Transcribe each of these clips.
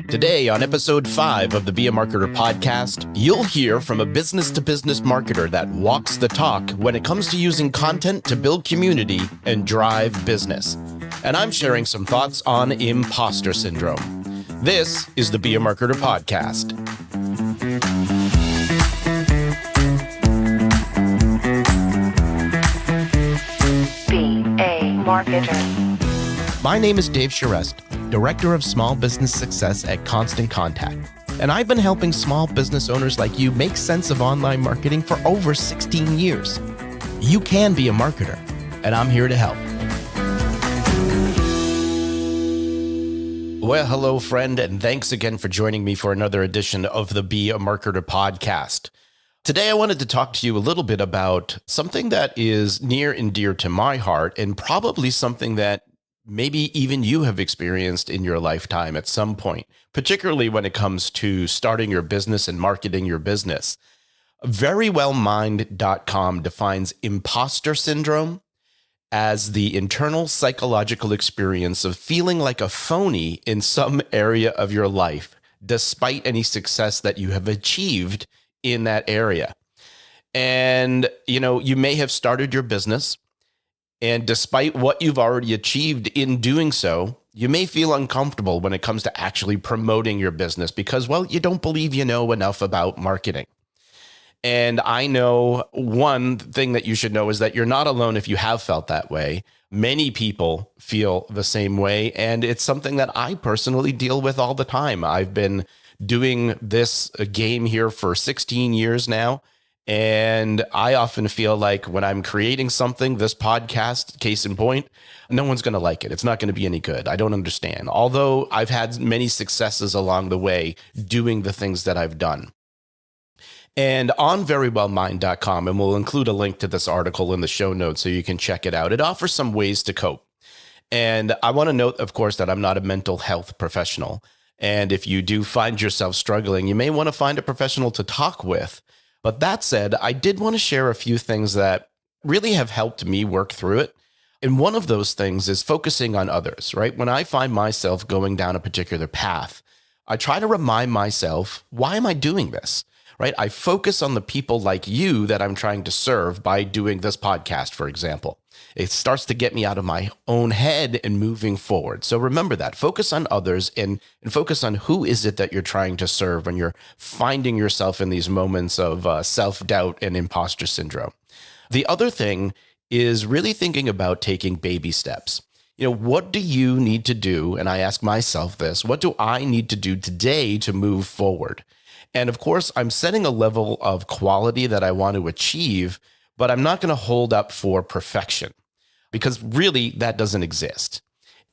Today, on episode 5 of the Be a Marketer podcast, you'll hear from a business-to-business marketer that walks the talk when it comes to using content to build community and drive business. And I'm sharing some thoughts on imposter syndrome. This is the Be a Marketer podcast. Be a Marketer. My name is Dave Charest, Director of Small Business Success at Constant Contact, and I've been helping small business owners like you make sense of online marketing for over 16 years. You can be a marketer, and I'm here to help. Well, hello, friend, and thanks again for joining me for another edition of the Be a Marketer podcast. Today, I wanted to talk to you a little bit about something that is near and dear to my heart, and probably something that maybe even you have experienced in your lifetime at some point, particularly when it comes to starting your business and marketing your business. Verywellmind.com defines imposter syndrome as the internal psychological experience of feeling like a phony in some area of your life, despite any success that you have achieved in that area. And, you may have started your business, and despite what you've already achieved in doing so, you may feel uncomfortable when it comes to actually promoting your business because, well, you don't believe you know enough about marketing. And I know one thing that you should know is that you're not alone if you have felt that way. Many people feel the same way, and it's something that I personally deal with all the time. I've been doing this game here for 16 years now. And I often feel like when I'm creating something, this podcast, case in point, no one's going to like it. It's not going to be any good. I don't understand. Although I've had many successes along the way doing the things that I've done. And on verywellmind.com, and we'll include a link to this article in the show notes so you can check it out. It offers some ways to cope. And I want to note, of course, that I'm not a mental health professional. And if you do find yourself struggling, you may want to find a professional to talk with. But that said, I did want to share a few things that really have helped me work through it. And one of those things is focusing on others, right? When I find myself going down a particular path, I try to remind myself, why am I doing this, right? I focus on the people like you that I'm trying to serve by doing this podcast, for example. It starts to get me out of my own head and moving forward. So remember that. Focus on others and focus on who is it that you're trying to serve when you're finding yourself in these moments of self-doubt and imposter syndrome. The other thing is really thinking about taking baby steps. What do you need to do? And I ask myself this, what do I need to do today to move forward? And of course, I'm setting a level of quality that I want to achieve, but I'm not going to hold up for perfection because really that doesn't exist.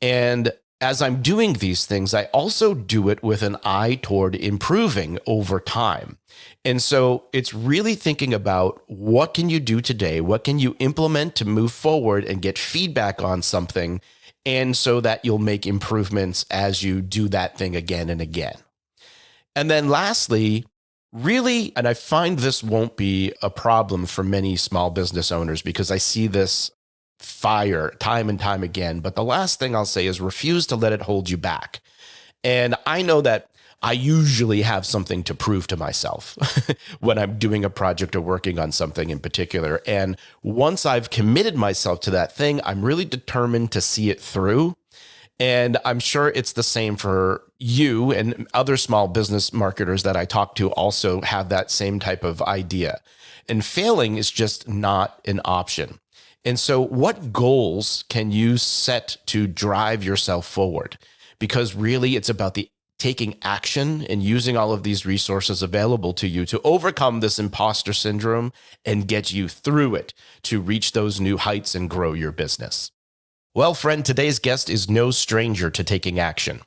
And as I'm doing these things, I also do it with an eye toward improving over time. And so it's really thinking about what can you do today? What can you implement to move forward and get feedback on something? And so that you'll make improvements as you do that thing again and again. And then lastly, really, and I find this won't be a problem for many small business owners because I see this fire time and time again. But the last thing I'll say is refuse to let it hold you back. And I know that I usually have something to prove to myself when I'm doing a project or working on something in particular. And once I've committed myself to that thing, I'm really determined to see it through. And I'm sure it's the same for you, and other small business marketers that I talk to also have that same type of idea. And failing is just not an option. And so what goals can you set to drive yourself forward? Because really it's about the taking action and using all of these resources available to you to overcome this imposter syndrome and get you through it to reach those new heights and grow your business. Well, friend, today's guest is no stranger to taking action.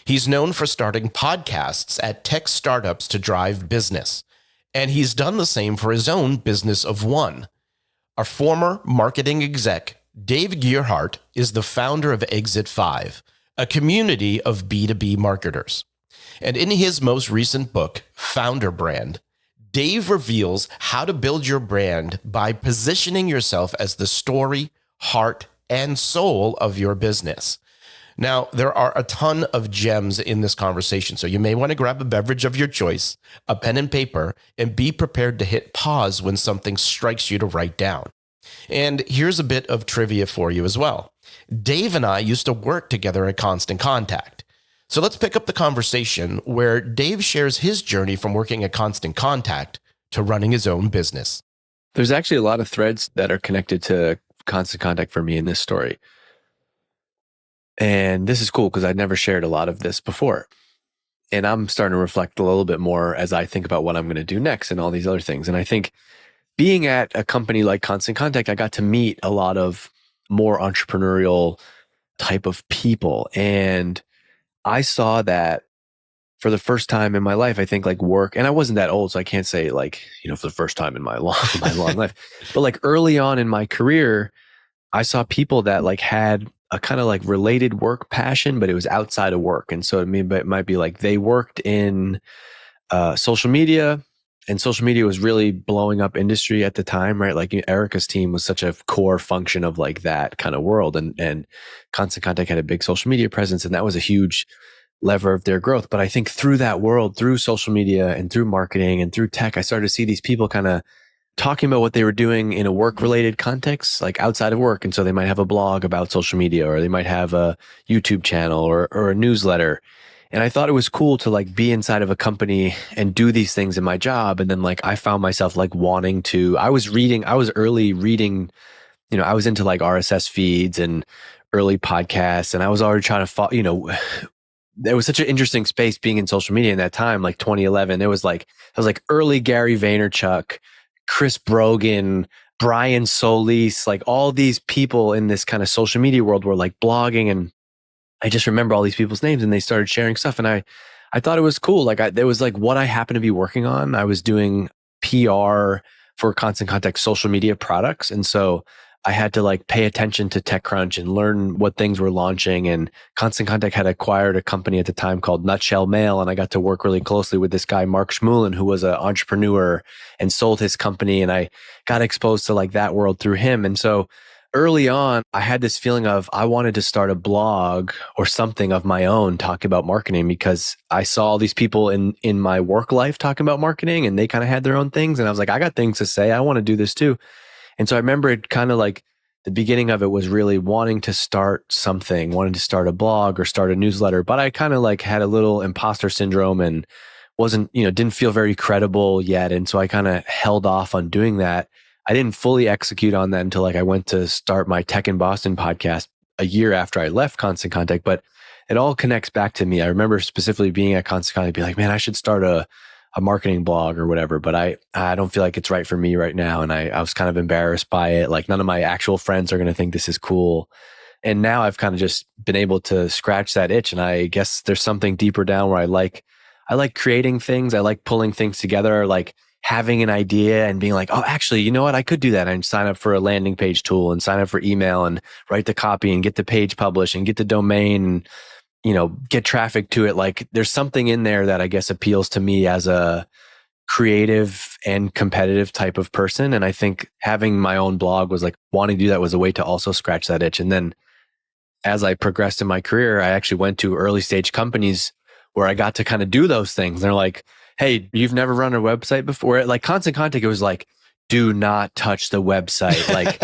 He's known for starting podcasts at tech startups to drive business, and he's done the same for his own business of one. A former marketing exec, Dave Gerhardt is the founder of Exit 5, a community of B2B marketers. And in his most recent book, Founder Brand, Dave reveals how to build your brand by positioning yourself as the story, heart, and soul of your business. Now, there are a ton of gems in this conversation, so you may want to grab a beverage of your choice, a pen and paper, and be prepared to hit pause when something strikes you to write down. And here's a bit of trivia for you as well. Dave and I used to work together at Constant Contact. So let's pick up the conversation where Dave shares his journey from working at Constant Contact to running his own business. There's actually a lot of threads that are connected to Constant Contact for me in this story. And this is cool because I'd never shared a lot of this before. And I'm starting to reflect a little bit more as I think about what I'm going to do next and all these other things. And I think being at a company like Constant Contact, I got to meet a lot of more entrepreneurial type of people. And I saw that for the first time in my life, I think like work, and I wasn't that old, so I can't say like, for the first time in my long life, but like early on in my career, I saw people that like had a kind of like related work passion, but it was outside of work. And so it might be like they worked in social media, and social media was really blowing up industry at the time, right? Like Erica's team was such a core function of like that kind of world. And Constant Contact had a big social media presence, and that was a huge lever of their growth. But I think through that world, through social media and through marketing and through tech, I started to see these people kind of talking about what they were doing in a work-related context, like outside of work. And so they might have a blog about social media, or they might have a YouTube channel or a newsletter. And I thought it was cool to like be inside of a company and do these things in my job. And then like I found myself like wanting to, I was early reading, I was into like RSS feeds and early podcasts, and I was already trying to follow, there was such an interesting space being in social media in that time, like 2011. It was like early Gary Vaynerchuk, Chris Brogan, Brian Solis, like all these people in this kind of social media world were like blogging. And I just remember all these people's names, and they started sharing stuff. And I thought it was cool. Like there was like what I happened to be working on. I was doing PR for Constant Contact social media products. And so I had to like pay attention to TechCrunch and learn what things were launching. And Constant Contact had acquired a company at the time called Nutshell Mail. And I got to work really closely with this guy, Mark Schmulin, who was an entrepreneur and sold his company. And I got exposed to like that world through him. And so early on, I had this feeling of I wanted to start a blog or something of my own talking about marketing, because I saw all these people in my work life talking about marketing, and they kind of had their own things. And I was like, I got things to say. I want to do this too. And so I remember it kind of like the beginning of it was really wanting to start something, wanting to start a blog or start a newsletter. But I kind of like had a little imposter syndrome and wasn't, didn't feel very credible yet. And so I kind of held off on doing that. I didn't fully execute on that until like I went to start my Tech in Boston podcast a year after I left Constant Contact. But it all connects back to me. I remember specifically being at Constant Contact, be like, man, I should start a marketing blog or whatever, but I don't feel like it's right for me right now. And I was kind of embarrassed by it. Like none of my actual friends are going to think this is cool. And now I've kind of just been able to scratch that itch. And I guess there's something deeper down where I like creating things. I like pulling things together, like having an idea and being like, oh, actually, you know what? I could do that. And sign up for a landing page tool and sign up for email and write the copy and get the page published and get the domain and get traffic to it. Like there's something in there that I guess appeals to me as a creative and competitive type of person. And I think having my own blog was like wanting to do that was a way to also scratch that itch. And then as I progressed in my career, I actually went to early stage companies where I got to kind of do those things. They're like, hey, you've never run a website before? Like Constant Contact, it was like, do not touch the website. Like,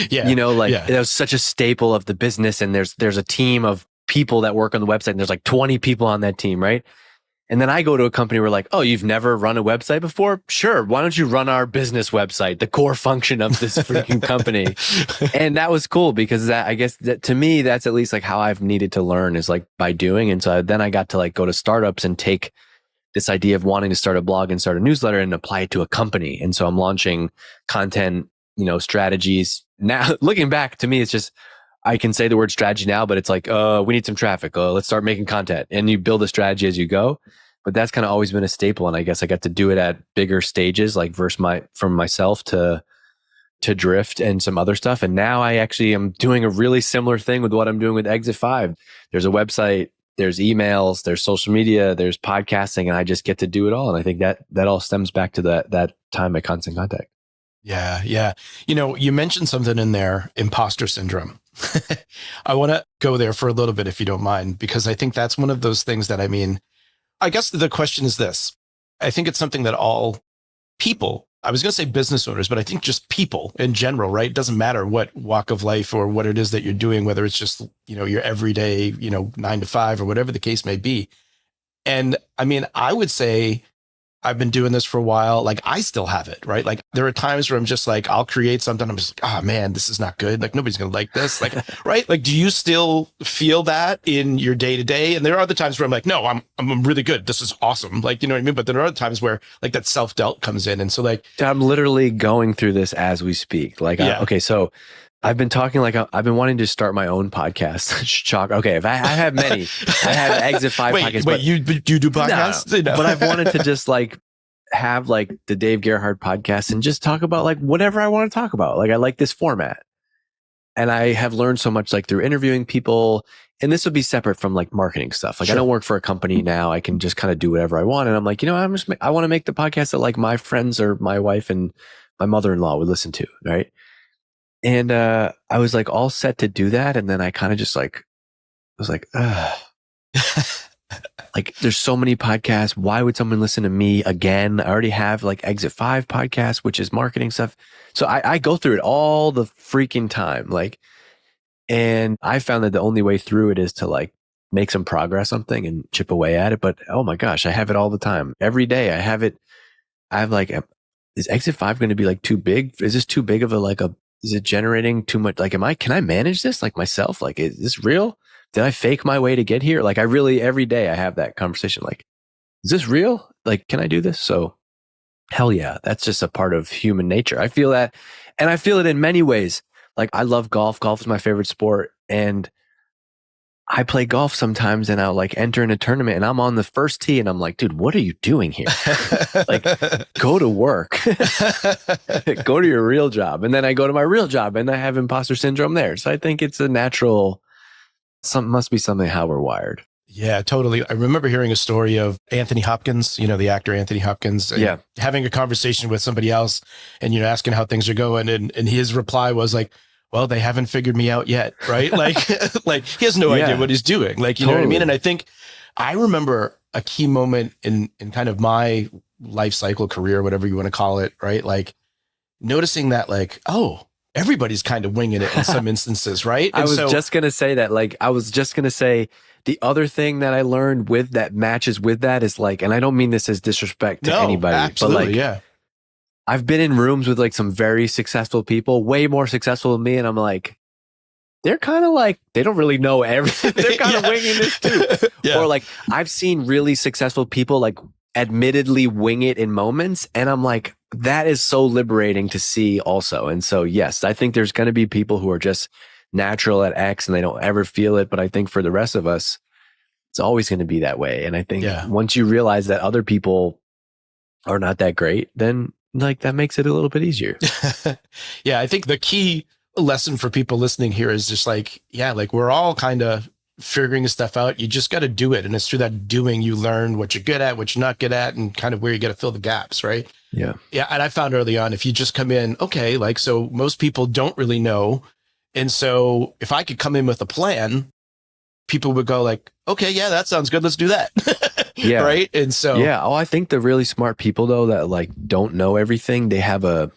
It was such a staple of the business. And there's a team of people that work on the website, and there's like 20 people on that team, right? And then I go to a company where like, oh, you've never run a website before? Sure. Why don't you run our business website, the core function of this freaking company? And that was cool because that, I guess that to me, that's at least like how I've needed to learn is like by doing. And so then I got to like go to startups and take this idea of wanting to start a blog and start a newsletter and apply it to a company. And so I'm launching content, strategies. Now, looking back to me, it's just, I can say the word strategy now, but it's like, we need some traffic. Let's start making content. And you build a strategy as you go. But that's kind of always been a staple. And I guess I got to do it at bigger stages, like from myself to Drift and some other stuff. And now I actually am doing a really similar thing with what I'm doing with Exit 5. There's a website, there's emails, there's social media, there's podcasting, and I just get to do it all. And I think that all stems back to that time at Constant Contact. Yeah. Yeah. You mentioned something in there, imposter syndrome. I want to go there for a little bit, if you don't mind, because I think that's one of those things that, I guess the question is this. I think it's something that all people, I was going to say business owners, but I think just people in general, right? It doesn't matter what walk of life or what it is that you're doing, whether it's just, your everyday, 9 to 5 or whatever the case may be. And I would say I've been doing this for a while. Like I still have it, right? Like there are times where I'm just like, I'll create something. I'm just like, oh man, this is not good. Like nobody's going to like this. Like, right. Like, do you still feel that in your day to day? And there are other times where I'm like, no, I'm really good. This is awesome. Like, you know what I mean? But there are other times where like that self-doubt comes in. And so like, I'm literally going through this as we speak. Like, yeah. Okay, so I've been talking I've been wanting to start my own podcast. Shock. Okay, if I have many. I have Exit 5 podcasts. Wait, you do podcasts? No. But I've wanted to just like have like the Dave Gerhardt podcast and just talk about like whatever I want to talk about. Like I like this format. And I have learned so much like through interviewing people. And this would be separate from like marketing stuff. Like I don't work for a company now. I can just kind of do whatever I want. And I'm like, I want to make the podcast that like my friends or my wife and my mother-in-law would listen to. Right. And I was like all set to do that. And then I kind of just like, was like, ugh. Like there's so many podcasts. Why would someone listen to me again? I already have like Exit 5 podcast, which is marketing stuff. So I go through it all the freaking time. Like, and I found that the only way through it is to like make some progress on something and chip away at it. But oh my gosh, I have it all the time. Every day I have it. I have like, is Exit 5 going to be like too big? Is this too big of is it generating too much? Like, can I manage this like myself? Like, is this real? Did I fake my way to get here? Like every day I have that conversation. Like, is this real? Like, can I do this? So hell yeah, that's just a part of human nature. I feel that. And I feel it in many ways. Like I love golf. Golf is my favorite sport. And I play golf sometimes and I'll like enter in a tournament and I'm on the first tee and I'm like, dude, what are you doing here? Like go to work, go to your real job. And then I go to my real job and I have imposter syndrome there. So I think it's a natural, must be something how we're wired. Yeah, totally. I remember hearing a story of Anthony Hopkins, the actor Anthony Hopkins, having a conversation with somebody else and, asking how things are going. And his reply was like, well, they haven't figured me out yet. Right. Like, like he has no idea what he's doing. Like, you know what I mean? And I think I remember a key moment in kind of my life cycle career, whatever you want to call it. Right. Like noticing that like, oh, everybody's kind of winging it in some instances. Right. And I was just going to say that, like, I was just going to say the other thing that I learned with that matches with that is like, and I don't mean this as disrespect to anybody, absolutely, but like, I've been in rooms with like some very successful people, way more successful than me. And I'm like, they're kind of like, they don't really know everything. They're kind of winging this too. Or like, I've seen really successful people like admittedly wing it in moments. And I'm like, that is so liberating to see also. And so, yes, I think there's going to be people who are just natural at X and they don't ever feel it. But I think for the rest of us, it's always going to be that way. And I think once you realize that other people are not that great, then like that makes it a little bit easier. Yeah. I think the key lesson for people listening here is just like, like we're all kind of figuring stuff out. You just got to do it. And it's through that doing, you learn what you're good at, what you're not good at, and kind of where you got to fill the gaps. Right. Yeah. Yeah. And I found early on, if you just come in, okay, like, so most people don't really know. And so if I could come in with a plan, people would go like, okay, yeah, that sounds good. Let's do that. Yeah. Right. And so, Oh, I think the really smart people though, that like don't know everything, they have a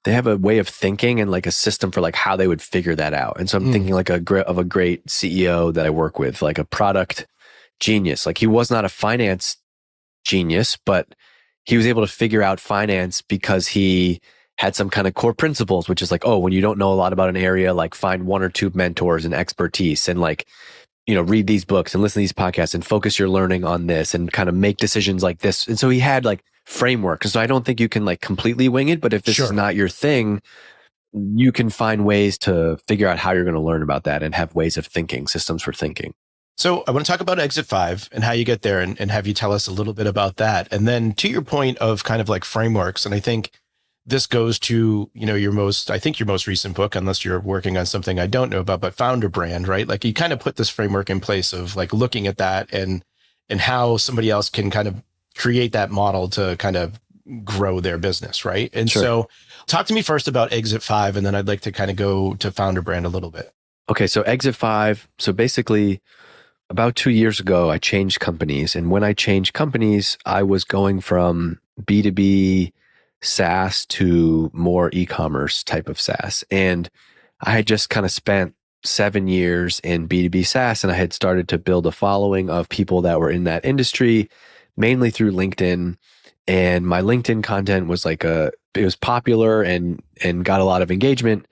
way of thinking and like a system for like how they would figure that out. And so I'm thinking like of a great CEO that I work with, like a product genius. Like he was not a finance genius, but he was able to figure out finance because he had some kind of core principles, which is like, oh, when you don't know a lot about an area, like find one or two mentors and expertise and like, read these books and listen to these podcasts and focus your learning on this and kind of make decisions like this. And so he had like framework. So I don't think you can like completely wing it, but if this is not your thing, you can find ways to figure out how you're going to learn about that and have ways of thinking, systems for thinking. So I want to talk about Exit 5 and how you get there and have you tell us a little bit about that. And then to your point of kind of like frameworks. And I think this goes to, your most recent book, unless you're working on something I don't know about, but Founder Brand, right? Like you kind of put this framework in place of like looking at that and how somebody else can kind of create that model to kind of, grow their business, right? And Sure. so talk to me first about Exit 5, and then I'd like to kind of go to Founder Brand a little bit. Okay, so Exit 5. So basically, about 2 years ago, I changed companies. And when I changed companies, I was going from B2B SaaS to more e-commerce type of SaaS. And I had just kind of spent 7 years in B2B SaaS, and I had started to build a following of people that were in that industry, mainly through LinkedIn. And my LinkedIn content was it was popular and got a lot of engagement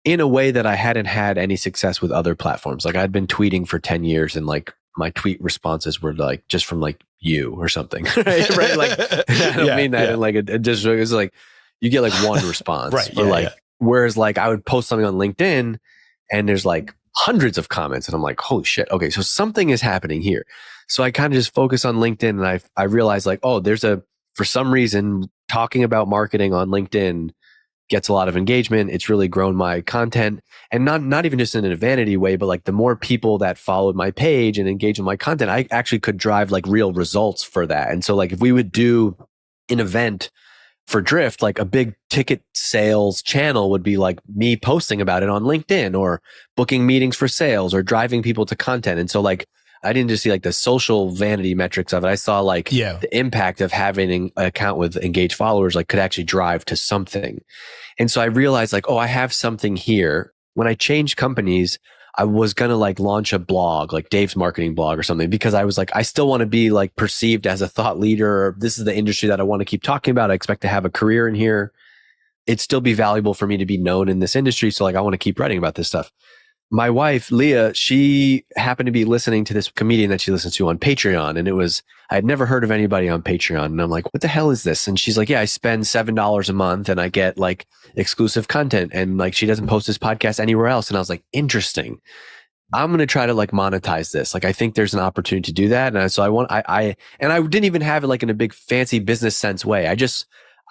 in a way that I hadn't had any success with other platforms. Like I'd been tweeting for 10 years and like my tweet responses were like just from like you or something. right? Like I don't mean that in like it just it was like you get like one response. Right. Or whereas like I would post something on LinkedIn and there's like hundreds of comments and I'm like, holy shit. Okay, so something is happening here. So I kind of just focus on LinkedIn and I realized like, oh, for some reason talking about marketing on LinkedIn gets a lot of engagement. It's really grown my content, and not even just in a vanity way, but like the more people that followed my page and engaged with my content, I actually could drive like real results for that. And so like if we would do an event for Drift, like a big ticket sales channel would be like me posting about it on LinkedIn or booking meetings for sales or driving people to content. And so like I didn't just see like the social vanity metrics of it. I saw like the impact of having an account with engaged followers like could actually drive to something. And so I realized like, oh, I have something here. When I changed companies, I was going to like launch a blog, like Dave's marketing blog or something, because I was like, I still want to be like perceived as a thought leader. Or this is the industry that I want to keep talking about. I expect to have a career in here. It'd still be valuable for me to be known in this industry. So like, I want to keep writing about this stuff. My wife, Leah, she happened to be listening to this comedian that she listens to on Patreon. And I had never heard of anybody on Patreon. And I'm like, what the hell is this? And she's like, yeah, I spend $7 a month and I get like exclusive content. And like, she doesn't post this podcast anywhere else. And I was like, interesting. I'm going to try to like monetize this. Like, I think there's an opportunity to do that. And so I didn't even have it like in a big fancy business sense way.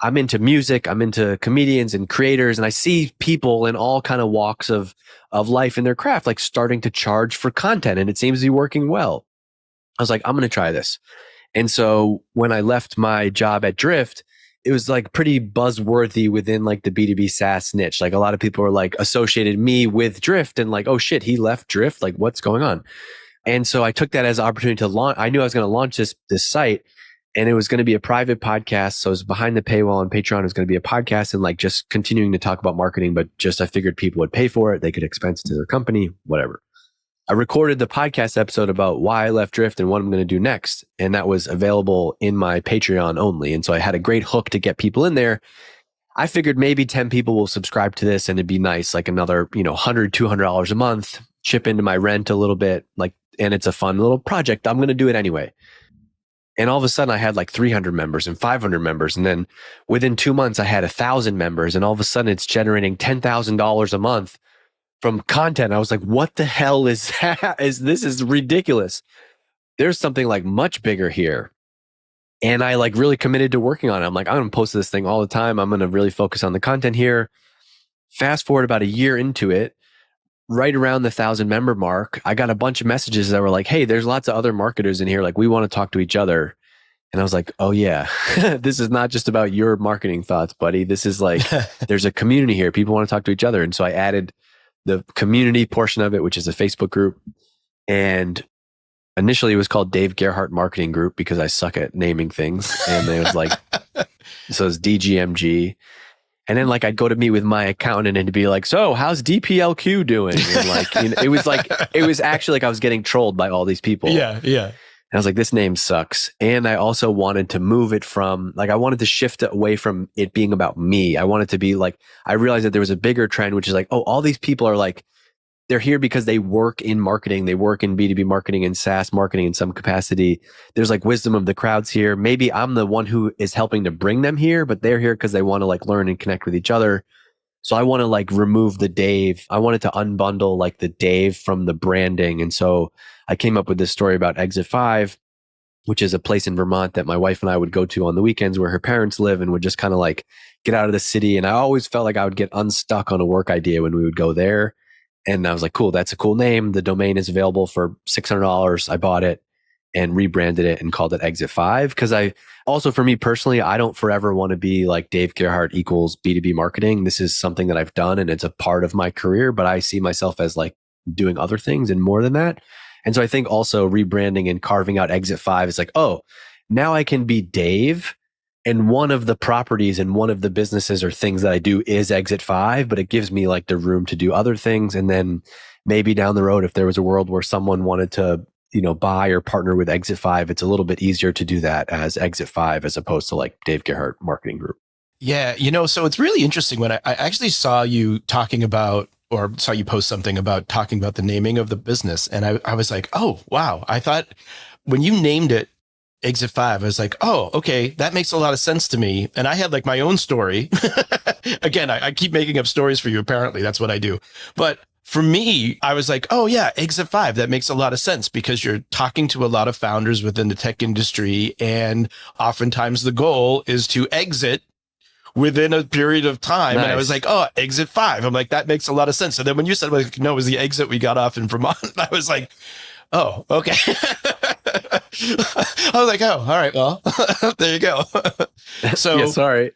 I'm into music. I'm into comedians and creators. And I see people in all kind of walks of life in their craft, like starting to charge for content. And it seems to be working well. I was like, I'm going to try this. And so when I left my job at Drift, it was like pretty buzzworthy within like the B2B SaaS niche. Like a lot of people were like associated me with Drift and like, oh shit, he left Drift. Like what's going on? And so I took that as an opportunity to launch. I knew I was going to launch this site, and it was going to be a private podcast. So it was behind the paywall on Patreon. It was going to be a podcast and like just continuing to talk about marketing, but just I figured people would pay for it. They could expense it to their company, whatever. I recorded the podcast episode about why I left Drift and what I'm going to do next. And that was available in my Patreon only. And so I had a great hook to get people in there. I figured maybe 10 people will subscribe to this and it'd be nice, like another, $100, $200 a month, chip into my rent a little bit, like, and it's a fun little project. I'm going to do it anyway. And all of a sudden I had like 300 members and 500 members. And then within 2 months I had 1,000 members, and all of a sudden it's generating $10,000 a month from content. I was like, what the hell is that? This is ridiculous. There's something like much bigger here. And I like really committed to working on it. I'm like, I'm going to post this thing all the time. I'm going to really focus on the content here. Fast forward about a year into it, right around the 1,000 member mark, I got a bunch of messages that were like, hey, there's lots of other marketers in here. Like, we want to talk to each other. And I was like, oh yeah, this is not just about your marketing thoughts, buddy. This is like, there's a community here. People want to talk to each other. And so I added the community portion of it, which is a Facebook group. And initially it was called Dave Gerhardt Marketing Group because I suck at naming things. And it was like, so it's DGMG. And then like I'd go to meet with my accountant and it'd be like, so how's DPLQ doing? And like, it was actually like I was getting trolled by all these people. Yeah. Yeah. And I was like, this name sucks. And I also wanted to move it from like, I wanted to shift away from it being about me. I wanted to be like, I realized that there was a bigger trend, which is like, oh, all these people are like, they're here because they work in marketing. They work in B2B marketing and SaaS marketing in some capacity. There's like wisdom of the crowds here. Maybe I'm the one who is helping to bring them here, but they're here because they want to like learn and connect with each other. So I want to like remove the Dave. I wanted to unbundle like the Dave from the branding. And so I came up with this story about Exit 5, which is a place in Vermont that my wife and I would go to on the weekends where her parents live, and would just kind of like get out of the city. And I always felt like I would get unstuck on a work idea when we would go there. And I was like, cool, that's a cool name. The domain is available for $600. I bought it. and rebranded it and called it Exit 5. Because I also, for me personally, I don't forever want to be like Dave Gerhardt equals B2B marketing. This is something that I've done and it's a part of my career, but I see myself as like doing other things and more than that. And so I think also rebranding and carving out Exit 5 is like, oh, now I can be Dave. And one of the properties and one of the businesses or things that I do is Exit 5, but it gives me like the room to do other things. And then maybe down the road, if there was a world where someone wanted to, buy or partner with Exit 5, it's a little bit easier to do that as Exit 5 as opposed to like Dave Gerhardt Marketing Group. Yeah. So it's really interesting when I actually saw you talking about, or saw you post something about talking about the naming of the business. And I was like, oh, wow. I thought when you named it Exit 5, I was like, oh, okay, that makes a lot of sense to me. And I had like my own story. Again, I keep making up stories for you. Apparently, that's what I do. But for me, I was like, oh yeah, Exit 5, that makes a lot of sense because you're talking to a lot of founders within the tech industry. And oftentimes the goal is to exit within a period of time. Nice. And I was like, oh, Exit 5. I'm like, that makes a lot of sense. And then when you said, like, no, it was the exit we got off in Vermont, I was like, oh, okay. I was like, oh, all right, well, there you go. So yeah, sorry.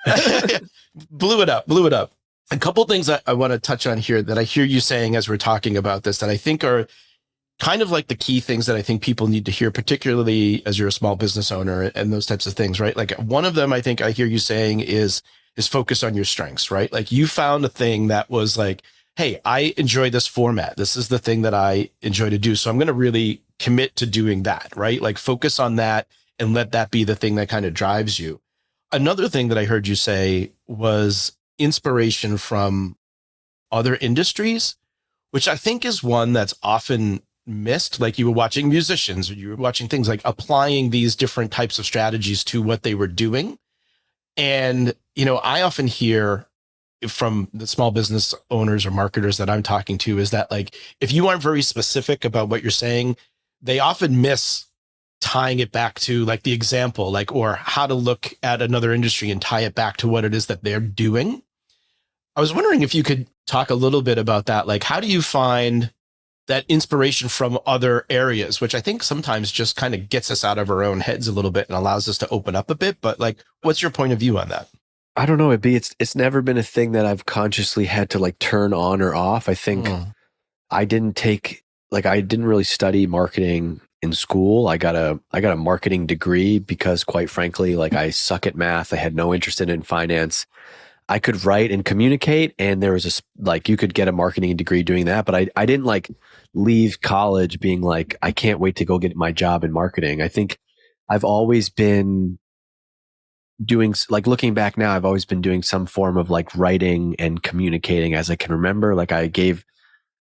blew it up. A couple things I want to touch on here that I hear you saying as we're talking about this that I think are kind of like the key things that I think people need to hear, particularly as you're a small business owner and those types of things, right? Like one of them I think I hear you saying is focus on your strengths, right? Like you found a thing that was like, hey, I enjoy this format. This is the thing that I enjoy to do. So I'm going to really commit to doing that, right? Like focus on that and let that be the thing that kind of drives you. Another thing that I heard you say was inspiration from other industries, which I think is one that's often missed. Like you were watching musicians or you were watching things like applying these different types of strategies to what they were doing. And, I often hear from the small business owners or marketers that I'm talking to is that like, if you aren't very specific about what you're saying, they often miss tying it back to like the example, like, or how to look at another industry and tie it back to what it is that they're doing. I was wondering if you could talk a little bit about that. Like, how do you find that inspiration from other areas, which I think sometimes just kind of gets us out of our own heads a little bit and allows us to open up a bit. But like, what's your point of view on that? I don't know. It's never been a thing that I've consciously had to like turn on or off. I think I didn't really study marketing in school. I got a marketing degree because quite frankly, like I suck at math. I had no interest in finance. I could write and communicate, and there was you could get a marketing degree doing that, but I didn't like leave college being like, I can't wait to go get my job in marketing. I think I've always been doing, like looking back now, I've always been doing some form of like writing and communicating as I can remember. Like I gave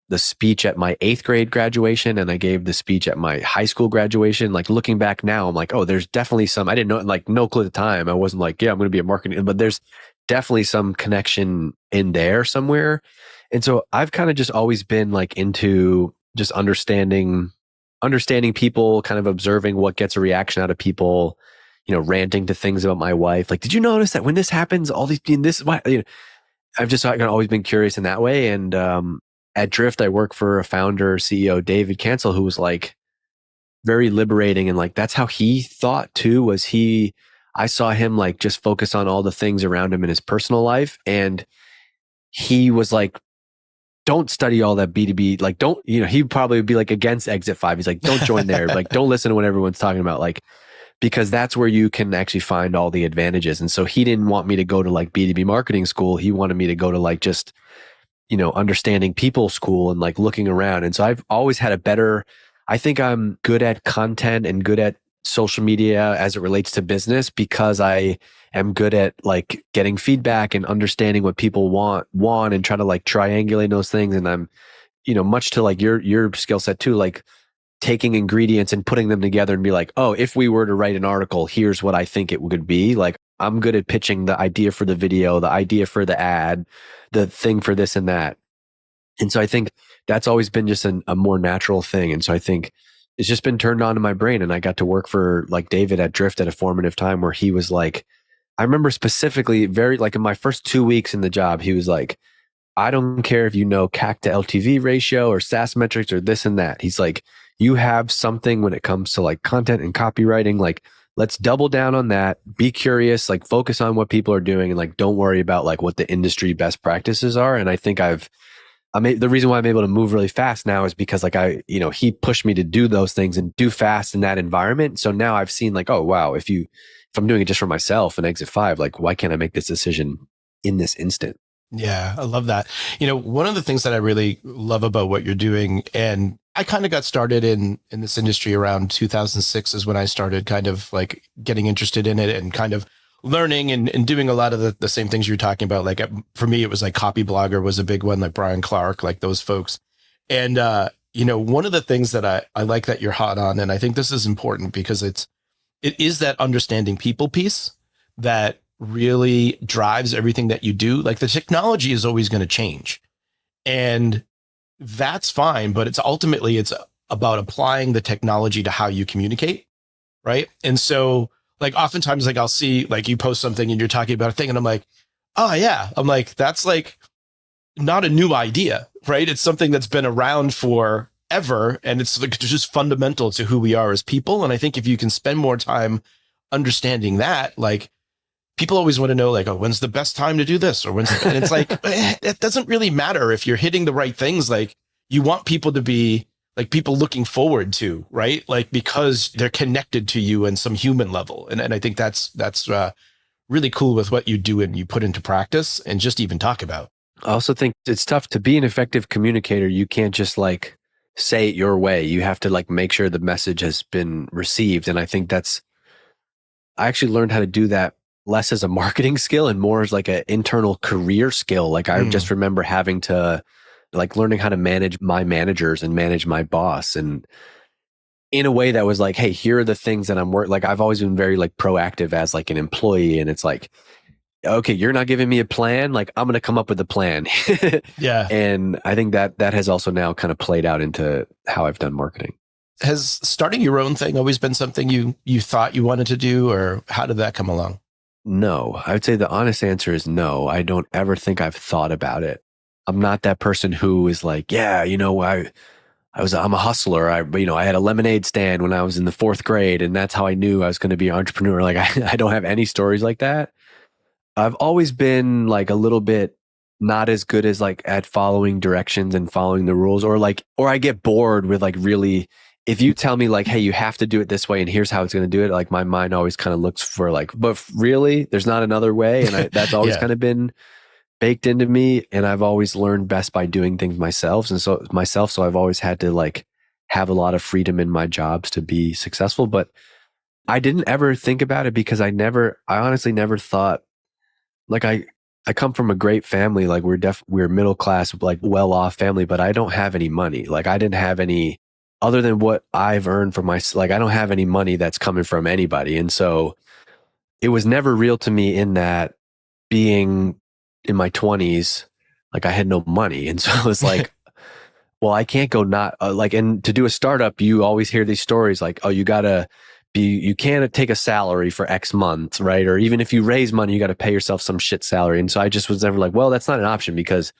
the speech at my 8th grade graduation and I gave the speech at my high school graduation. Like looking back now, I'm like, oh, there's definitely some, I didn't know, like no clue at the time. I wasn't like, yeah, I'm going to be a marketing, but there's definitely some connection in there somewhere. And so I've kind of just always been like into just understanding people, kind of observing what gets a reaction out of people, ranting to things about my wife. Like, did you notice that when this happens, all these, this, I've just always been curious in that way. And, at Drift, I work for a founder, CEO, David Cancel, who was like very liberating. And like, that's how he thought too, I saw him like just focus on all the things around him in his personal life. And he was like, don't study all that B2B. Like, don't, he'd probably be like against Exit 5. He's like, don't join there. Like, don't listen to what everyone's talking about. Like, because that's where you can actually find all the advantages. And so he didn't want me to go to like B2B marketing school. He wanted me to go to like just, understanding people school and like looking around. And so I've always had I think I'm good at content and good at social media as it relates to business because I am good at like getting feedback and understanding what people want and try to like triangulate those things. And I'm, much to like your skill set too, like taking ingredients and putting them together and be like, oh, if we were to write an article, here's what I think it would be. Like, I'm good at pitching the idea for the video, the idea for the ad, the thing for this and that. And so I think that's always been just a more natural thing. And so I think it's just been turned on in my brain. And I got to work for like David at Drift at a formative time where he was like, I remember specifically very like in my first 2 weeks in the job, he was like, I don't care if you know CAC to LTV ratio or SaaS metrics or this and that. He's like, you have something when it comes to like content and copywriting, like let's double down on that. Be curious, like focus on what people are doing and like don't worry about like what the industry best practices are. And I think the reason why I'm able to move really fast now is because like he pushed me to do those things and do fast in that environment. So now I've seen like, oh wow, if I'm doing it just for myself in Exit 5, like why can't I make this decision in this instant? Yeah, I love that. One of the things that I really love about what you're doing, and I kind of got started in this industry around 2006 is when I started kind of like getting interested in it and kind of learning and doing a lot of the same things you're talking about. Like for me, it was like Copy Blogger was a big one, like Brian Clark, like those folks. And, one of the things that I like that you're hot on, and I think this is important because it is that understanding people piece that really drives everything that you do. Like the technology is always going to change and that's fine, but it's about applying the technology to how you communicate. Right. And so like oftentimes like I'll see like you post something and you're talking about a thing and I'm like, oh yeah. I'm like, that's like not a new idea, right? It's something that's been around forever and it's like just fundamental to who we are as people. And I think if you can spend more time understanding that, like people always want to know like, oh, when's the best time to do this? Or and it's like, it doesn't really matter if you're hitting the right things. Like you want people to be like people looking forward to, right? Like, because they're connected to you in some human level. And I think that's really cool with what you do and you put into practice and just even talk about. I also think it's tough to be an effective communicator. You can't just like say it your way. You have to like make sure the message has been received. And I think I actually learned how to do that less as a marketing skill and more as like an internal career skill. Like I just remember having to like learning how to manage my managers and manage my boss and in a way that was like, hey, here are the things that like I've always been very like proactive as like an employee. And it's like, okay, you're not giving me a plan. Like I'm going to come up with a plan. Yeah. And I think that has also now kind of played out into how I've done marketing. Has starting your own thing always been something you thought you wanted to do, or how did that come along? No, I would say the honest answer is no. I don't ever think I've thought about it. I'm not that person who is like, yeah, I'm a hustler. I had a lemonade stand when I was in the 4th grade and that's how I knew I was going to be an entrepreneur. Like I don't have any stories like that. I've always been like a little bit not as good as like at following directions and following the rules or I get bored with like really, if you tell me like, hey, you have to do it this way and here's how it's going to do it, like my mind always kind of looks for like, but really there's not another way. And that's always kind of been baked into me. And I've always learned best by doing things myself. So I've always had to like have a lot of freedom in my jobs to be successful. But I didn't ever think about it because I honestly never thought like I come from a great family. Like we're middle class, like well off family, but I don't have any money. Like I didn't have any other than what I've earned for like I don't have any money that's coming from anybody. And so it was never real to me in that being in my 20s, like I had no money. And so it was like, well, I can't go not and to do a startup, you always hear these stories like, oh, you can't take a salary for X months, right? Or even if you raise money, you got to pay yourself some shit salary. And so I just was never like, well, that's not an option because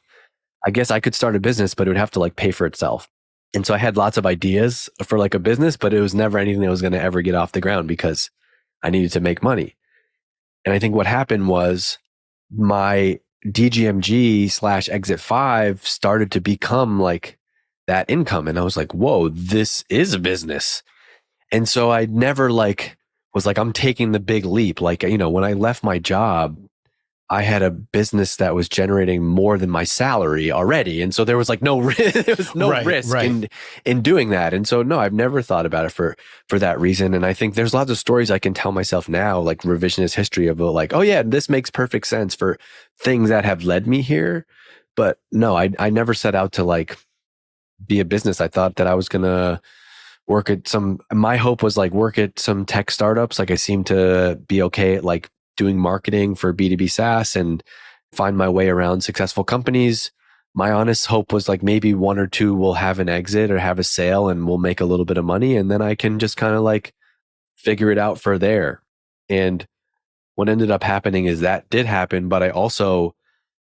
I guess I could start a business, but it would have to like pay for itself. And so I had lots of ideas for like a business, but it was never anything that was going to ever get off the ground because I needed to make money. And I think what happened was my DGMG / Exit 5 started to become like that income. And I was like, whoa, this is a business. And so I never like was like, I'm taking the big leap. Like, when I left my job, I had a business that was generating more than my salary already. And so there was like there was no risk in doing that. And so, no, I've never thought about it for that reason. And I think there's lots of stories I can tell myself now, like revisionist history of like, oh yeah, this makes perfect sense for things that have led me here. But no, I never set out to like be a business. I thought that I was going to my hope was like work at some tech startups. Like I seemed to be okay at like doing marketing for B2B SaaS and find my way around successful companies. My honest hope was like maybe 1 or 2 will have an exit or have a sale and we'll make a little bit of money. And then I can just kind of like figure it out for there. And what ended up happening is that did happen, but I also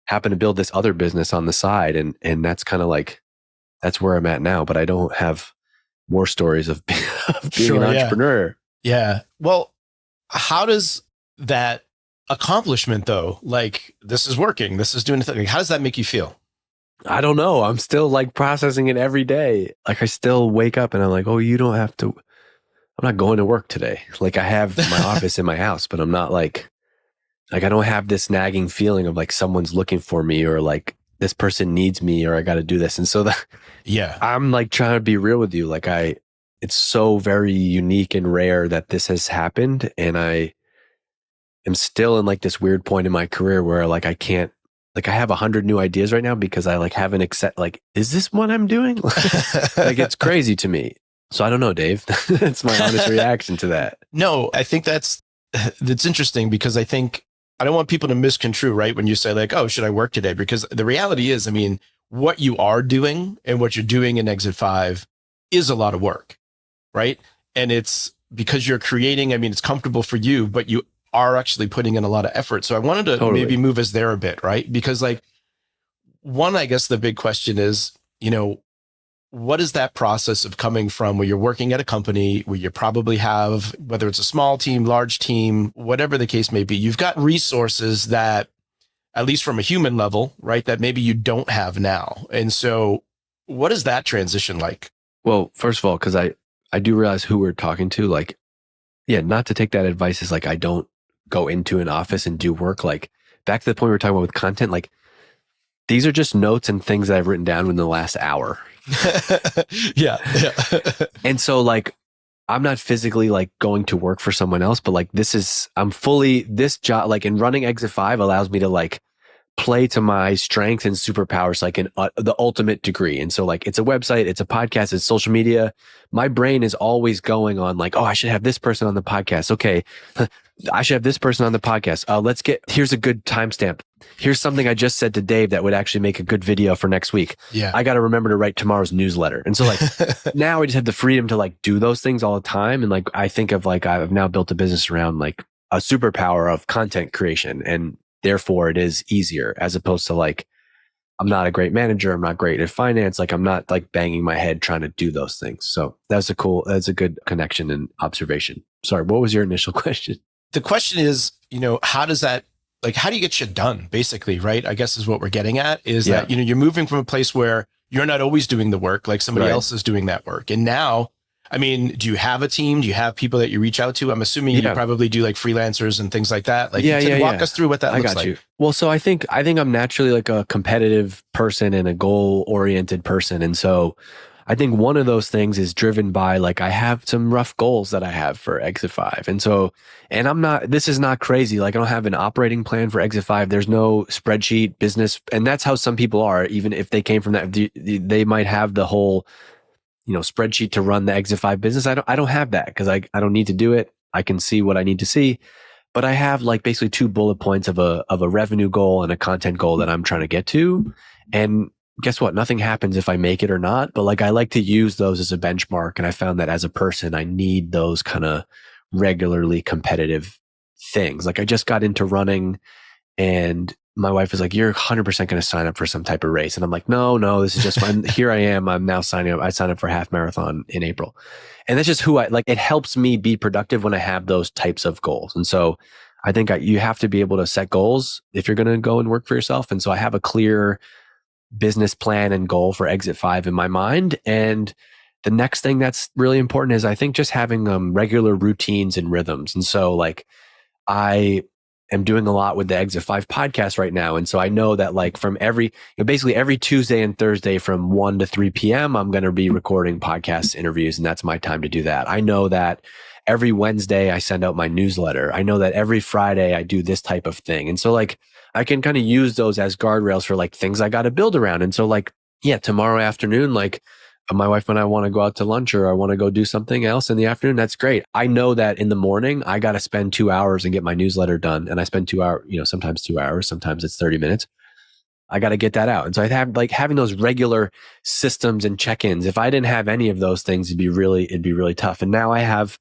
happened to build this other business on the side. And that's kind of like, that's where I'm at now, but I don't have more stories of, of being Sure, an yeah. entrepreneur. Yeah. Well, how does that accomplishment though, like this is working, this is doing the thing, how does that make you feel? I don't know. I'm still like processing it every day. Like I still wake up and I'm like, oh, you don't have to, I'm not going to work today. Like I have my office in my house, but I'm not like I don't have this nagging feeling of like someone's looking for me or like this person needs me or I got to do this. And so that Yeah. I'm like trying to be real with you. Like it's so very unique and rare that this has happened. And I am still in like this weird point in my career where like I can't, like I have 100 new ideas right now because I like haven't accept like, is this what I'm doing? Like it's crazy to me. So I don't know, Dave. That's my honest reaction to that. No, I think that's interesting because I think I don't want people to misconstrue, right? When you say like, oh, should I work today? Because the reality is, I mean, what you are doing and what you're doing in Exit 5 is a lot of work, right? And it's because you're creating, I mean, it's comfortable for you, but you are actually putting in a lot of effort. So I wanted to maybe move us there a bit, right? Because like one, I guess the big question is, you know, what is that process of coming from where you're working at a company where you probably have, whether it's a small team, large team, whatever the case may be, you've got resources that, at least from a human level, right, that maybe you don't have now. And so what is that transition like? Well, first of all, because I do realize who we're talking to, like, yeah, not to take that advice is like, I don't go into an office and do work. Like back to the point we were talking about with content, like these are just notes and things that I've written down in the last hour. Yeah. And so like, I'm not physically like going to work for someone else, but like this job, like in running Exit 5 allows me to like play to my strengths and superpowers, like in the ultimate degree. And so like, it's a website, it's a podcast, it's social media. My brain is always going on like, oh, I should have this person on the podcast. Okay. I should have this person on the podcast. Here's a good timestamp. Here's something I just said to Dave that would actually make a good video for next week. Yeah. I got to remember to write tomorrow's newsletter. And so like now I just have the freedom to like do those things all the time. And like, I think of like, I've now built a business around like a superpower of content creation. And therefore it is easier as opposed to like, I'm not a great manager. I'm not great at finance. Like I'm not like banging my head trying to do those things. So that's a good connection and observation. Sorry. What was your initial question? The question is, you know, how do you get shit done, basically, right? I guess is what we're getting at is that, you know, you're moving from a place where you're not always doing the work, like somebody else is doing that work. And now, I mean, do you have a team? Do you have people that you reach out to? I'm assuming you probably do like freelancers and things like that. Like, walk us through what that looks like. You. Well, so I think I'm naturally like a competitive person and a goal-oriented person. And so I think one of those things is driven by like, I have some rough goals that I have for Exit 5. And so, this is not crazy. Like I don't have an operating plan for Exit 5. There's no spreadsheet business. And that's how some people are, even if they came from that, they might have the whole, you know, spreadsheet to run the Exit 5 business. I don't have that because I don't need to do it. I can see what I need to see, but I have like basically 2 bullet points of a revenue goal and a content goal that I'm trying to get to. And guess what? Nothing happens if I make it or not, but like I like to use those as a benchmark. And I found that as a person, I need those kind of regularly competitive things. Like I just got into running and my wife was like, you're 100% going to sign up for some type of race. And I'm like, no, this is just fun. Here I am. I'm now signing up. I signed up for a half marathon in April. And that's just who I like. It helps me be productive when I have those types of goals. And so I think you have to be able to set goals if you're going to go and work for yourself. And so I have a clear business plan and goal for Exit 5 in my mind. And the next thing that's really important is I think just having regular routines and rhythms. And so like I am doing a lot with the Exit 5 podcast right now. And so I know that like from basically every Tuesday and Thursday from 1 to 3 p.m., I'm going to be recording podcast interviews. And that's my time to do that. I know that every Wednesday I send out my newsletter. I know that every Friday I do this type of thing. And so like, I can kind of use those as guardrails for like things I got to build around. And so like, yeah, tomorrow afternoon, like my wife and I want to go out to lunch or I want to go do something else in the afternoon. That's great. I know that in the morning, I got to spend 2 hours and get my newsletter done. And I spend 2 hours, you know, sometimes 2 hours, sometimes it's 30 minutes. I got to get that out. And so I have like having those regular systems and check-ins. If I didn't have any of those things, it'd be really tough. And now I have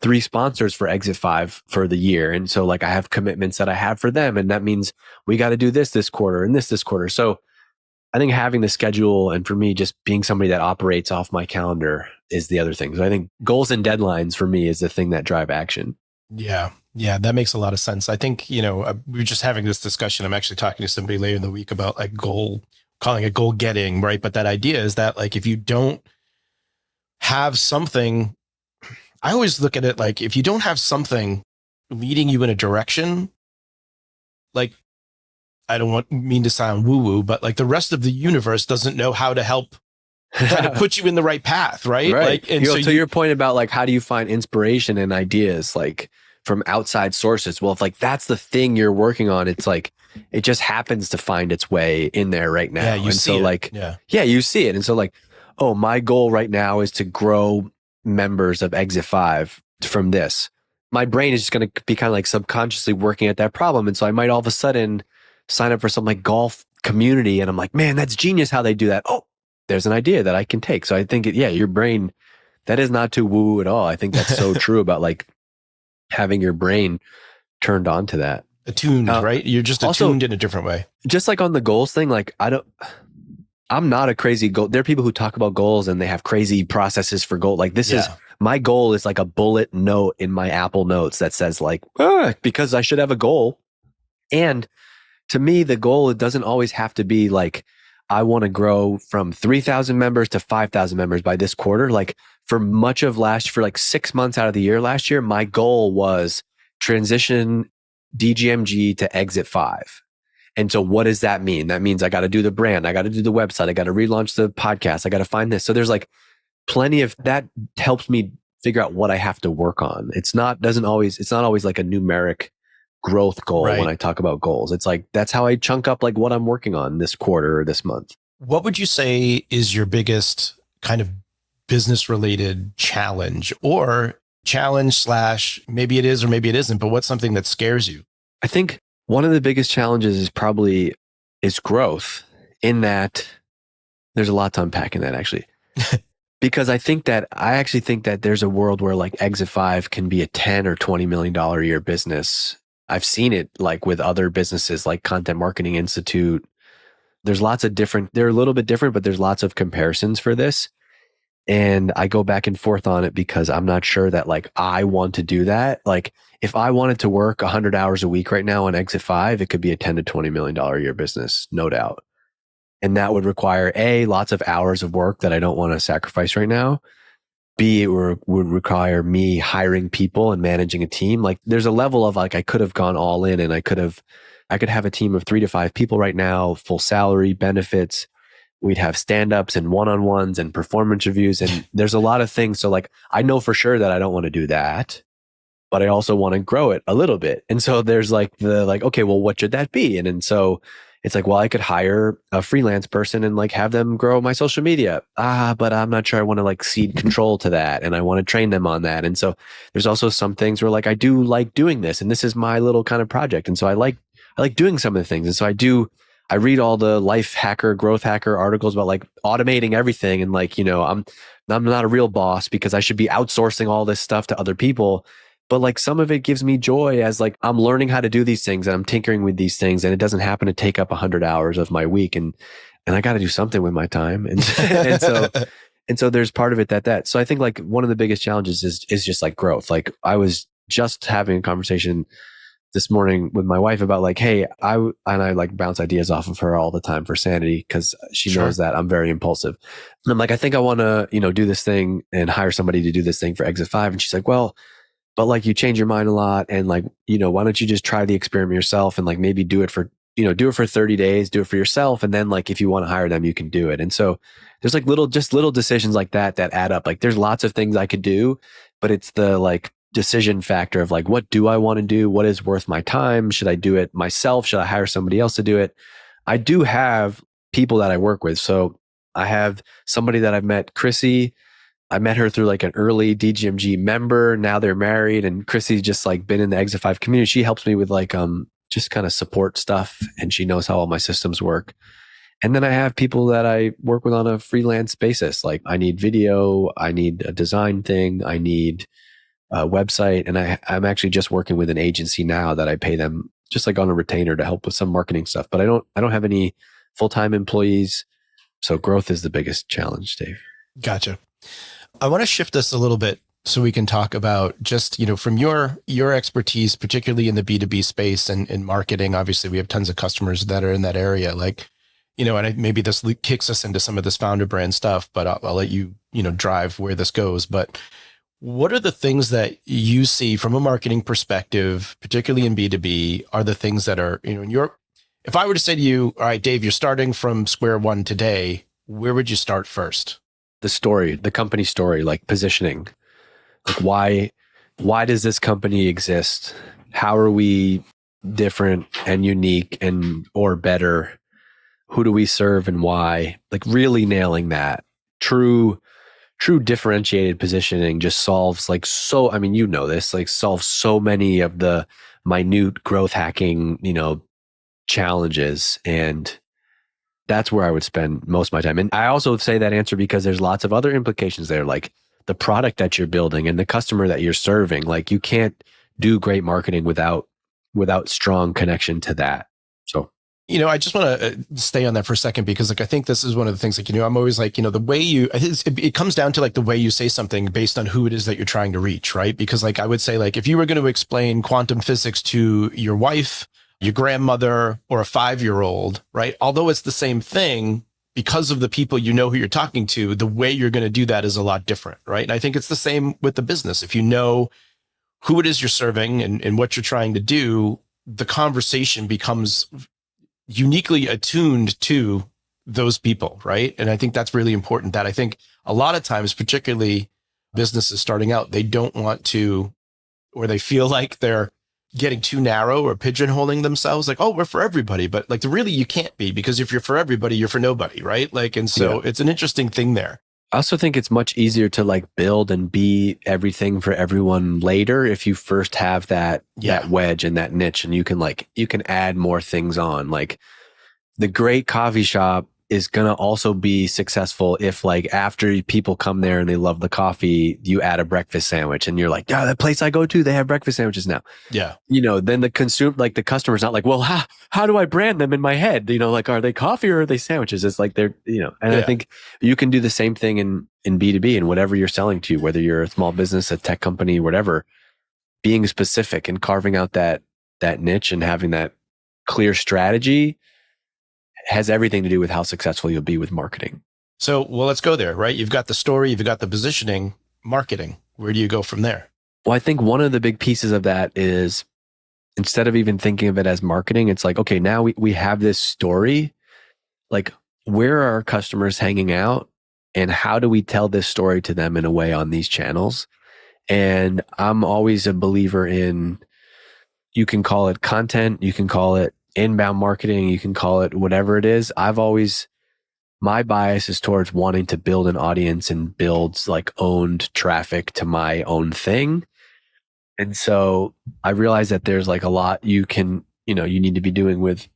3 sponsors for Exit 5 for the year. And so like I have commitments that I have for them. And that means we got to do this quarter and this quarter. So I think having the schedule, and for me, just being somebody that operates off my calendar is the other thing. So I think goals and deadlines for me is the thing that drive action. Yeah. Yeah. That makes a lot of sense. I think, we were just having this discussion. I'm actually talking to somebody later in the week about like calling it goal getting, right? But that idea is that like, if you don't have something, I always look at it like if you don't have something leading you in a direction, like, I don't mean to sound woo woo, but like the rest of the universe doesn't know how to help kind of put you in the right path. Right. Right. Like, and to your point about like, how do you find inspiration and ideas like from outside sources? Well, if like that's the thing you're working on, it's like, it just happens to find its way in there right now. Yeah, you see it. Yeah, you see it. And so like, oh, my goal right now is to grow members of Exit 5 from this. My brain is just going to be kind of like subconsciously working at that problem. And so I might all of a sudden sign up for some like golf community. And I'm like, man, that's genius how they do that. Oh, there's an idea that I can take. So I think, your brain, that is not too woo at all. I think that's so true about like having your brain turned on to that. Attuned, right? You're just attuned in a different way. Just like on the goals thing, like I'm not a crazy goal. There are people who talk about goals and they have crazy processes for goal. Like this is, my goal is like a bullet note in my Apple Notes that says like, because I should have a goal. And to me, the goal, it doesn't always have to be like, I want to grow from 3,000 members to 5,000 members by this quarter. Like for like 6 months out of the year last year, my goal was transition DGMG to Exit 5. And so what does that mean? That means I got to do the brand. I got to do the website. I got to relaunch the podcast. I got to find this. So there's like plenty of that helps me figure out what I have to work on. It's not always like a numeric growth goal when I talk about goals. It's like, that's how I chunk up like what I'm working on this quarter or this month. What would you say is your biggest kind of business related challenge or challenge / maybe it is or maybe it isn't, but what's something that scares you? I think one of the biggest challenges is growth, in that there's a lot to unpack in that actually. Because I actually think that there's a world where like Exit 5 can be a 10 or $20 million a year business. I've seen it like with other businesses like Content Marketing Institute. There's lots of they're a little bit different, but there's lots of comparisons for this. And I go back and forth on it because I'm not sure that like I want to do that. Like if I wanted to work 100 hours a week right now on Exit 5, it could be a 10 to $20 million a year business, no doubt. And that would require lots of hours of work that I don't want to sacrifice right now. B, it would require me hiring people and managing a team. Like there's a level of like, I could have gone all in and I could have a team of 3 to 5 people right now, full salary, benefits. We'd have stand-ups and one-on-ones and performance reviews. And there's a lot of things. So like, I know for sure that I don't want to do that, but I also want to grow it a little bit. And so there's like okay, well, what should that be? And so it's like, well, I could hire a freelance person and like have them grow my social media. But I'm not sure I want to like cede control to that. And I want to train them on that. And so there's also some things where like, I do like doing this and this is my little kind of project. And so I like doing some of the things. And so I read all the life hacker, growth hacker articles about like automating everything. And like, I'm not a real boss because I should be outsourcing all this stuff to other people. But like some of it gives me joy as like I'm learning how to do these things and I'm tinkering with these things and it doesn't happen to take up 100 hours of my week and I got to do something with my time and so there's part of it that so I think like one of the biggest challenges is just like growth. Like I was just having a conversation this morning with my wife about like, hey, I like bounce ideas off of her all the time for sanity because she knows that I'm very impulsive. And I'm like, I think I want to do this thing and hire somebody to do this thing for Exit 5, and she's like, well. But like you change your mind a lot and like, why don't you just try the experiment yourself and like maybe do it for 30 days, do it for yourself. And then like, if you want to hire them, you can do it. And so there's like little decisions like that add up. Like there's lots of things I could do, but it's the like decision factor of like, what do I want to do? What is worth my time? Should I do it myself? Should I hire somebody else to do it? I do have people that I work with. So I have somebody that I've met, Chrissy. I met her through like an early DGMG member. Now they're married and Chrissy's just like been in the Exit 5 community. She helps me with like, just kind of support stuff and she knows how all my systems work. And then I have people that I work with on a freelance basis. Like I need video, I need a design thing, I need a website. And I'm actually just working with an agency now that I pay them just like on a retainer to help with some marketing stuff. But I don't have any full-time employees. So growth is the biggest challenge, Dave. Gotcha. I want to shift us a little bit so we can talk about just, from your expertise, particularly in the B2B space and in marketing. Obviously, we have tons of customers that are in that area. Maybe this kicks us into some of this founder brand stuff, but I'll let you, drive where this goes. But what are the things that you see from a marketing perspective, particularly in B2B, are the things that are, if I were to say to you, all right, Dave, you're starting from square one today, where would you start first? The story, the company story, like positioning. Like why does this company exist? How are we different and unique or better? Who do we serve and why? Like really nailing that. True differentiated positioning just solves solves so many of the minute growth hacking, challenges. And that's where I would spend most of my time. And I also say that answer because there's lots of other implications there, like the product that you're building and the customer that you're serving. Like you can't do great marketing without strong connection to that. So, I just want to stay on that for a second because I think this is one of the things I'm always like, the way it comes down to the way you say something based on who it is that you're trying to reach, right? Because I would say if you were going to explain quantum physics to your wife, your grandmother, or a 5-year-old, right? Although it's the same thing, because of the people who you're talking to, the way you're going to do that is a lot different, right? And I think it's the same with the business. If you know who it is you're serving and what you're trying to do, the conversation becomes uniquely attuned to those people, right? And I think that's really important. That I think a lot of times, particularly businesses starting out, they don't want to, or they feel like they're getting too narrow or pigeonholing themselves. Like, oh, we're for everybody. But really you can't be, because if you're for everybody, you're for nobody, right? It's an interesting thing there. I also think it's much easier to build and be everything for everyone later if you first have that wedge and that niche, and you can add more things on. Like the great coffee shop is going to also be successful if after people come there and they love the coffee, you add a breakfast sandwich and you're like, yeah, that place I go to, they have breakfast sandwiches now. Yeah. Then the customer's not like, well, how do I brand them in my head? Are they coffee or are they sandwiches? It's they're, I think you can do the same thing in B2B and whatever you're selling to, whether you're a small business, a tech company, whatever, being specific and carving out that niche and having that clear strategy has everything to do with how successful you'll be with marketing. So, let's go there, right? You've got the story, you've got the positioning, marketing. Where do you go from there? Well, I think one of the big pieces of that is instead of even thinking of it as marketing, it's okay, now we have this story. Where are our customers hanging out and how do we tell this story to them in a way on these channels? And I'm always a believer in, you can call it content, you can call it inbound marketing, you can call it whatever it is. My bias is towards wanting to build an audience and build owned traffic to my own thing. And so I realize that there's a lot you need to be doing with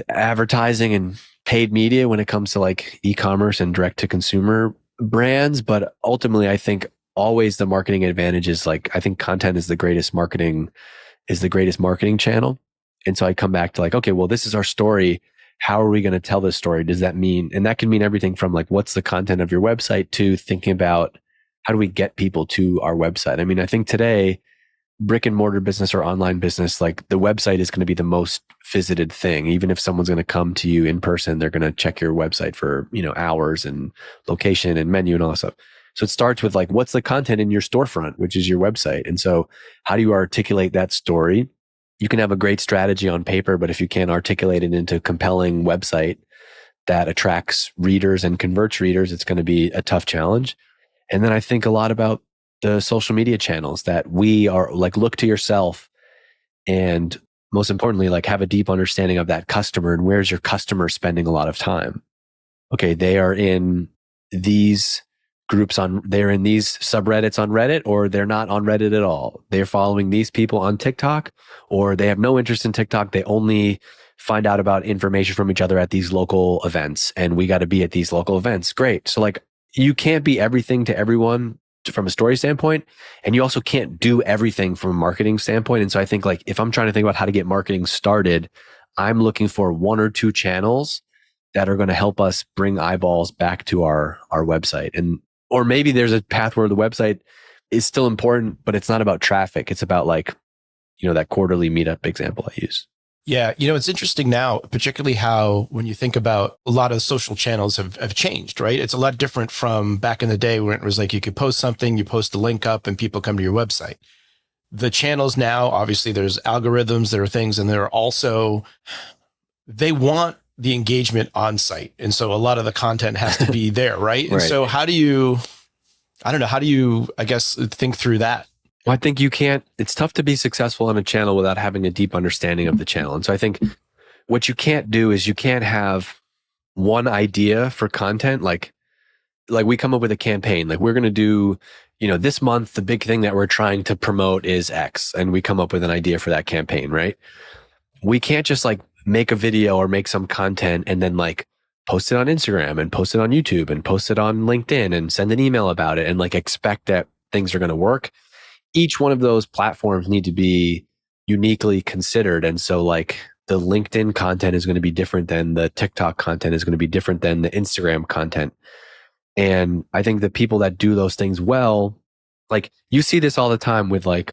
advertising and paid media when it comes to e-commerce and direct to consumer brands. But ultimately, I think always the marketing advantage is I think content is the greatest marketing channel. And so I come back to okay, well, this is our story. How are we going to tell this story? Does that mean, and that can mean everything from what's the content of your website to thinking about how do we get people to our website? I mean, I think today, brick and mortar business or online business, the website is going to be the most visited thing. Even if someone's going to come to you in person, they're going to check your website for, hours and location and menu and all that stuff. So it starts with what's the content in your storefront, which is your website. And so how do you articulate that story? You can have a great strategy on paper, but if you can't articulate it into a compelling website that attracts readers and converts readers, it's going to be a tough challenge. And then I think a lot about the social media channels that we are look to yourself and most importantly, have a deep understanding of that customer and where's your customer spending a lot of time. Okay, they are in these groups they're in these subreddits on Reddit, or they're not on Reddit at all. They're following these people on TikTok, or they have no interest in TikTok. They only find out about information from each other at these local events, and we got to be at these local events. Great. So you can't be everything to everyone from a story standpoint, and you also can't do everything from a marketing standpoint. And so I think if I'm trying to think about how to get marketing started, I'm looking for one or two channels that are going to help us bring eyeballs back to our website. And, or maybe there's a path where the website is still important, but it's not about traffic. It's about like, that quarterly meetup example I use. Yeah. It's interesting now, particularly how when you think about a lot of social channels have changed, right? It's a lot different from back in the day when it was like you could post something, you post the link up and people come to your website. The channels now, obviously there's algorithms, there are things, and they're also, they want the engagement on site. And so a lot of the content has to be there, right? And so how do you, I guess, think through that? Well, I think it's tough to be successful on a channel without having a deep understanding of the channel. And so I think what you can't do is you can't have one idea for content. Like we come up with a campaign, like we're going to do, this month, the big thing that we're trying to promote is X. And we come up with an idea for that campaign, right? We can't just like make a video or make some content and then like post it on Instagram and post it on YouTube and post it on LinkedIn and send an email about it and like expect that things are going to work. Each one of those platforms need to be uniquely considered. And so like the LinkedIn content is going to be different than the TikTok content is going to be different than the Instagram content. And I think the people that do those things well, like you see this all the time with like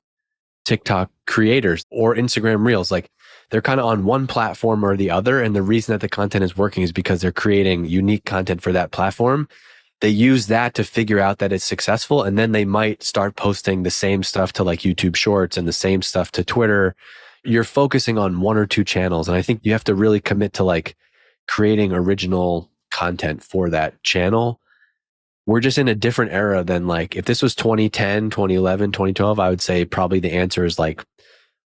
TikTok creators or Instagram reels, like they're kind of on one platform or the other. And the reason that the content is working is because they're creating unique content for that platform. They use that to figure out that it's successful. And then they might start posting the same stuff to like YouTube Shorts and the same stuff to Twitter. You're focusing on one or two channels. And I think you have to really commit to like creating original content for that channel. We're just in a different era than like, if this was 2010, 2011, 2012, I would say probably the answer is like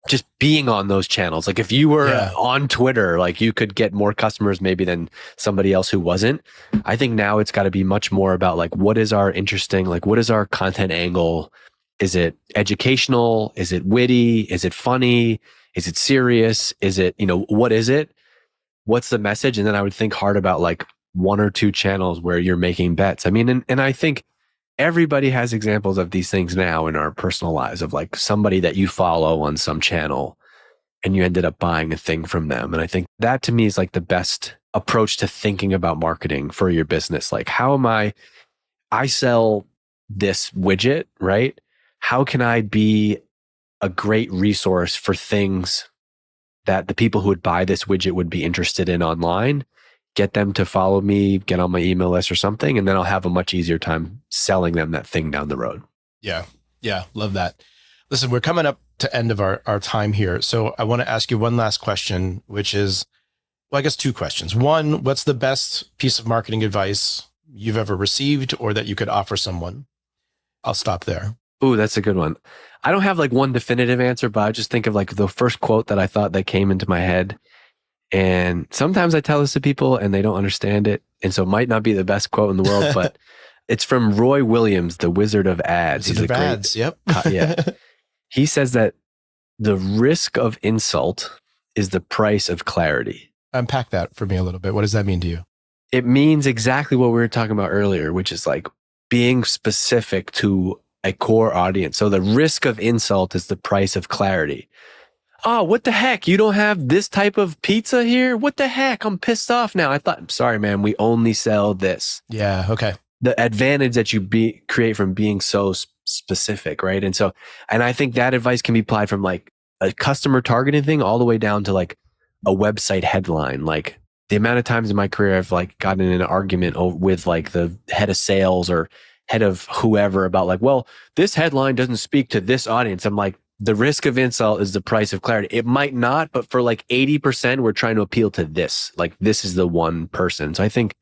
just being on those channels. Like if you were on Twitter, like you could get more customers maybe than somebody else who wasn't. I think now it's got to be much more about like, what is our interesting, like what is our content angle? Is it educational? Is it witty? Is it funny? Is it serious? Is it, what is it? What's the message? And then I would think hard about like one or two channels where you're making bets. I mean, and I think everybody has examples of these things now in our personal lives of like somebody that you follow on some channel and you ended up buying a thing from them. And I think that to me is like the best approach to thinking about marketing for your business. Like how am I sell this widget, right? How can I be a great resource for things that the people who would buy this widget would be interested in online? Get them to follow me, get on my email list or something, and then I'll have a much easier time selling them that thing down the road. Yeah. Love that. Listen, we're coming up to end of our time here. So I want to ask you one last question, which is, well, I guess two questions. One, what's the best piece of marketing advice you've ever received or that you could offer someone? I'll stop there. Ooh, that's a good one. I don't have like one definitive answer, but I just think of like the first quote that I thought that came into my head. And sometimes I tell this to people and they don't understand it. And so it might not be the best quote in the world, but it's from Roy Williams, the Wizard of Ads. Wizard of Ads, yep. Yeah. He says that the risk of insult is the price of clarity. Unpack that for me a little bit. What does that mean to you? It means exactly what we were talking about earlier, which is like being specific to a core audience. So the risk of insult is the price of clarity. Oh, what the heck? You don't have this type of pizza here? What the heck? I'm pissed off now. I'm sorry, man. We only sell this. Yeah. Okay. The advantage that you create from being so specific, right? And I think that advice can be applied from like a customer targeting thing all the way down to like a website headline. Like the amount of times in my career I've like gotten in an argument with like the head of sales or head of whoever about like, well, this headline doesn't speak to this audience. I'm like, the risk of insult is the price of clarity. It might not, but for like 80%, we're trying to appeal to this. Like this is the one person. So I think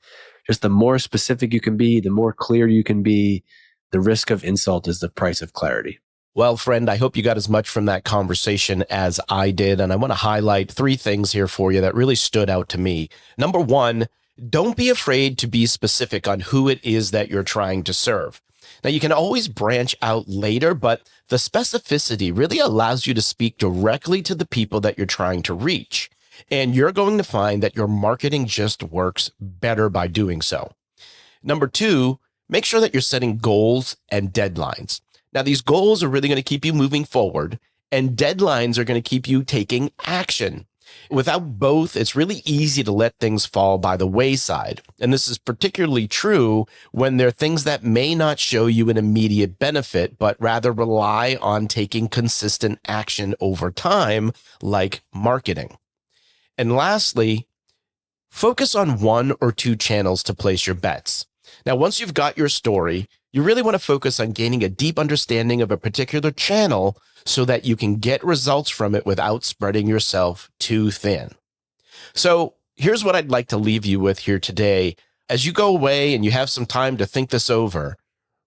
just the more specific you can be, the more clear you can be, the risk of insult is the price of clarity. Well, friend, I hope you got as much from that conversation as I did. And I want to highlight three things here for you that really stood out to me. Number one, don't be afraid to be specific on who it is that you're trying to serve. Now, you can always branch out later, but the specificity really allows you to speak directly to the people that you're trying to reach. And you're going to find that your marketing just works better by doing so. Number two, make sure that you're setting goals and deadlines. Now, these goals are really going to keep you moving forward, and deadlines are going to keep you taking action. Without both, it's really easy to let things fall by the wayside. And this is particularly true when there are things that may not show you an immediate benefit, but rather rely on taking consistent action over time, like marketing. And lastly, focus on one or two channels to place your bets. Now, once you've got your story, you really want to focus on gaining a deep understanding of a particular channel so that you can get results from it without spreading yourself too thin. So here's what I'd like to leave you with here today. As you go away and you have some time to think this over,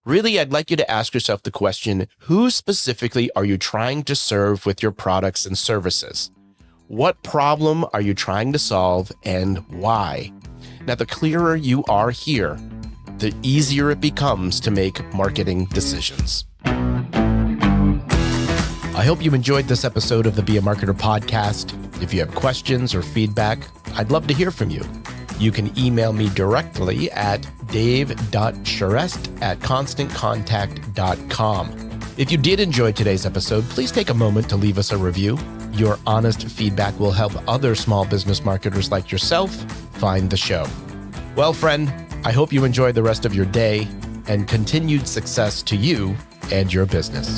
really, I'd like you to ask yourself the question, who specifically are you trying to serve with your products and services? What problem are you trying to solve and why? Now, the clearer you are here, the easier it becomes to make marketing decisions. I hope you enjoyed this episode of the Be a Marketer podcast. If you have questions or feedback, I'd love to hear from you. You can email me directly at dave.charest@constantcontact.com. If you did enjoy today's episode, please take a moment to leave us a review. Your honest feedback will help other small business marketers like yourself find the show. Well, friend, I hope you enjoy the rest of your day and continued success to you and your business.